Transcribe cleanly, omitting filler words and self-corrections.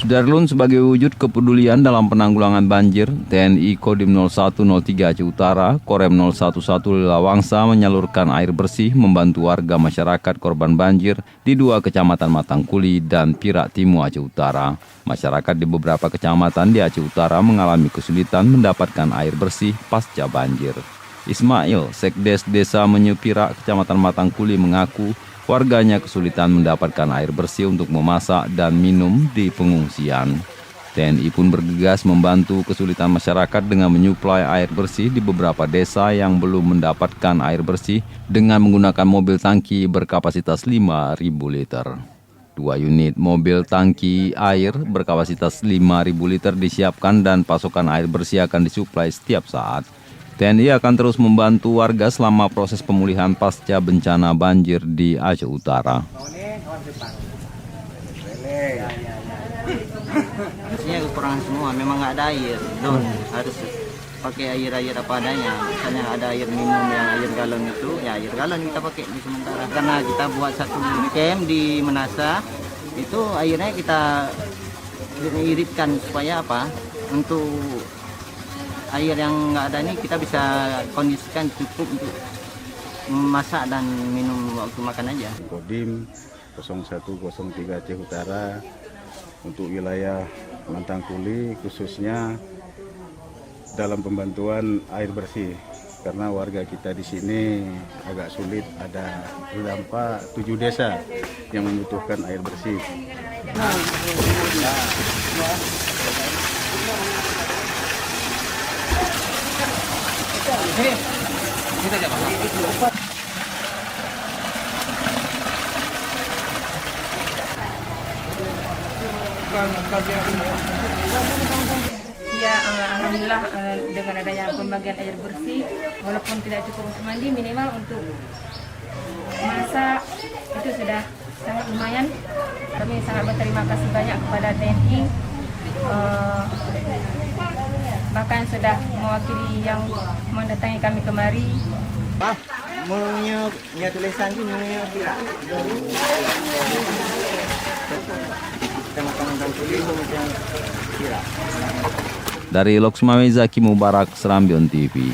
Sudarlun, sebagai wujud kepedulian dalam penanggulangan banjir, TNI Kodim 0103 Aceh Utara, Korem 011 Lilawangsa menyalurkan air bersih membantu warga masyarakat korban banjir di 2 kecamatan Matangkuli dan Pirak Timur Aceh Utara. Masyarakat di beberapa kecamatan di Aceh Utara mengalami kesulitan mendapatkan air bersih pasca banjir. Ismail, Sekdes Desa Menyu Pirak, Kecamatan Matangkuli mengaku warganya kesulitan mendapatkan air bersih untuk memasak dan minum di pengungsian. TNI pun bergegas membantu kesulitan masyarakat dengan menyuplai air bersih di beberapa desa yang belum mendapatkan air bersih dengan menggunakan mobil tangki berkapasitas 5.000 liter. 2 unit mobil tangki air berkapasitas 5.000 liter disiapkan dan pasokan air bersih akan disuplai setiap saat. TNI akan terus membantu warga selama proses pemulihan pasca bencana banjir di Aceh Utara. Harusnya kekurangan semua, memang nggak ada air, harus pakai air apa adanya. Misalnya ada air minum yang air galon itu, ya air galon kita pakai di sementara. Karena kita buat satu camp di Menasa, itu airnya kita iritkan supaya apa? Untuk air yang nggak ada ini kita bisa kondisikan cukup untuk masak dan minum waktu makan aja. Kodim 0103 Aceh Utara untuk wilayah Matangkuli khususnya dalam pembantuan air bersih karena warga kita di sini agak sulit, ada terdampak 7 desa yang membutuhkan air bersih. Ya, alhamdulillah dengan adanya pembagian air bersih, walaupun tidak cukup untuk mandi, minimal untuk masak itu sudah sangat lumayan. Kami sangat berterima kasih banyak kepada TNI, bahkan sudah mewakili yang mendatangi kami kemari. Punya tulisan itu tidak. Dari Loksmawe Zaki Mubarak, Serambion TV.